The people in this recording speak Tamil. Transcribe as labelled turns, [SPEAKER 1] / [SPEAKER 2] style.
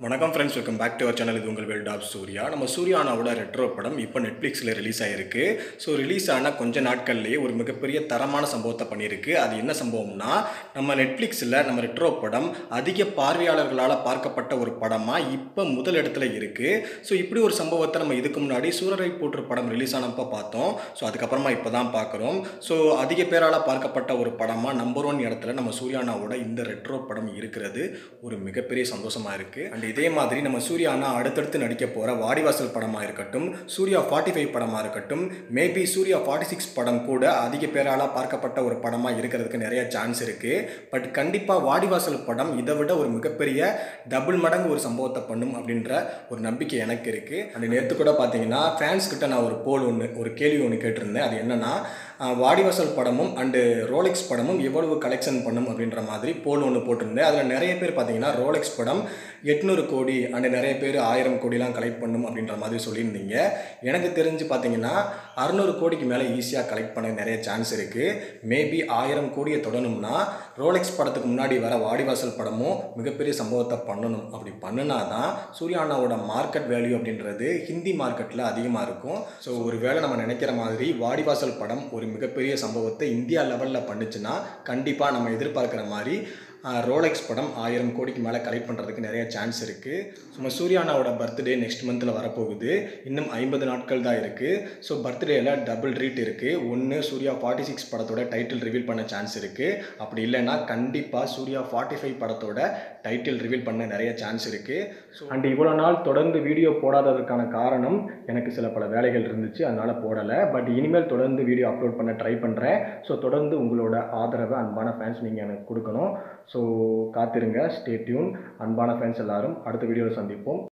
[SPEAKER 1] வணக்கம் friends, welcome back to our channel. இது உங்கள் வேல்ட் ஆஃப் சூர்யா. நம்ம சூர்யானாவோட ரெட்ரோ படம் இப்போ நெட்ஃப்ளிக்ஸில் ரிலீஸ் ஆகிருக்கு. ஸோ ரிலீஸ் ஆன கொஞ்ச நாட்கள்லேயே ஒரு மிகப்பெரிய தரமான சம்பவத்தை பண்ணியிருக்கு. அது என்ன சம்பவம்னா, நம்ம நெட்ஃப்ளிக்ஸில் நம்ம ரெட்ரோ படம் அதிக பார்வையாளர்களால் பார்க்கப்பட்ட ஒரு படமாக இப்போ முதல் இடத்துல இருக்குது. ஸோ இப்படி ஒரு சம்பவத்தை நம்ம இதுக்கு முன்னாடி சூரரை போற்று படம் ரிலீஸ் ஆனப்போ பார்த்தோம். ஸோ அதுக்கப்புறமா இப்போ தான் பார்க்குறோம். ஸோ அதிக பேரால் பார்க்கப்பட்ட ஒரு படமாக நம்பர் 1 இடத்துல நம்ம சூர்யானாவோட இந்த ரெட்ரோ படம் இருக்கிறது ஒரு மிகப்பெரிய சந்தோஷமாக இருக்குது. அண்ட் இதே மாதிரி நம்ம சூர்யா அண்ணா அடுத்தடுத்து நடிக்க போகிற வாடிவாசல் படமாக இருக்கட்டும், சூர்யா 45 படமாக இருக்கட்டும், மேபி சூர்யா 46 படம் கூட அதிக பேரால் பார்க்கப்பட்ட ஒரு படமாக இருக்கிறதுக்கு நிறைய சான்ஸ் இருக்குது. பட் கண்டிப்பாக வாடிவாசல் படம் இதை விட ஒரு மிகப்பெரிய டபுள் மடங்கு ஒரு சம்பவத்தை பண்ணும் அப்படின்ற ஒரு நம்பிக்கை எனக்கு இருக்குது. அண்ட் நேற்று கூட பார்த்தீங்கன்னா ஃபேன்ஸ்கிட்ட நான் ஒரு கேள்வி ஒன்று கேட்டிருந்தேன். அது என்னென்னா, வாடிவாசல் படமும் அண்டு ரோலெக்ஸ் படமும் எவ்வளவு கலெக்ஷன் பண்ணும் அப்படின்ற மாதிரி போல் ஒன்று போட்டிருந்தேன். அதில் நிறைய பேர் பார்த்தீங்கன்னா ரோலெக்ஸ் படம் 800 கோடி அண்டு நிறைய பேர் 1000 கோடிலாம் கலெக்ட் பண்ணும் அப்படின்ற மாதிரி சொல்லியிருந்தீங்க. எனக்கு தெரிஞ்சு பார்த்தீங்கன்னா 600 கோடிக்கு மேலே ஈஸியாக கலெக்ட் பண்ண நிறைய சான்ஸ் இருக்குது. மேபி 1000 கோடியை தொடணும்னா ரோலெக்ஸ் படத்துக்கு முன்னாடி வர வாடிவாசல் படமும் மிகப்பெரிய சம்பவத்தை பண்ணணும். அப்படி பண்ணுனா தான் சூர்யானாவோட மார்க்கெட் வேல்யூ அப்படின்றது ஹிந்தி மார்க்கெட்டில் அதிகமாக இருக்கும். ஸோ ஒரு வேளை நம்ம நினைக்கிற மாதிரி வாடிவாசல் படம் ஒரு மிகப்பெரிய சம்பவத்தை இந்தியா லெவலில் பண்ணுச்சுன்னா கண்டிப்பாக நம்ம எதிர்பார்க்குற மாதிரி ரோலெக்ஸ் படம் 1000 கோடிக்கு மேலே கலெக்ட் பண்ணுறதுக்கு நிறைய சான்ஸ் இருக்குது. நம்ம சூர்யானாவோட பர்த்டே நெக்ஸ்ட் மந்தில் வரப்போகுது. இன்னும் 50 நாட்கள் தான் இருக்குது. ஸோ பர்த்டேயில் டபுள் ட்ரீட் இருக்குது. ஒன்று, சூர்யா 46 படத்தோட டைட்டில் ரிவீல் பண்ண சான்ஸ் இருக்குது. அப்படி இல்லைன்னா கண்டிப்பாக சூர்யா 45 படத்தோட டைட்டில் ரிவீல் பண்ண நிறைய சான்ஸ் இருக்குது. ஸோ அண்ட் இவ்வளோ நாள் தொடர்ந்து வீடியோ போடாததற்கான காரணம் எனக்கு சில பல வேலைகள் இருந்துச்சு, அதனால் போடலை. பட் இனிமேல் தொடர்ந்து வீடியோ அப்லோட் பண்ண ட்ரை பண்ணுறேன். ஸோ தொடர்ந்து உங்களோட ஆதரவை அன்பான ஃபேன்ஸ் நீங்கள் எனக்கு கொடுக்கணும். ஸோ காத்திருங்க, ஸ்டே டியூன். அன்பான ஃபேன்ஸ் எல்லாரும் அடுத்த வீடியோவில் சந்திப்போம்.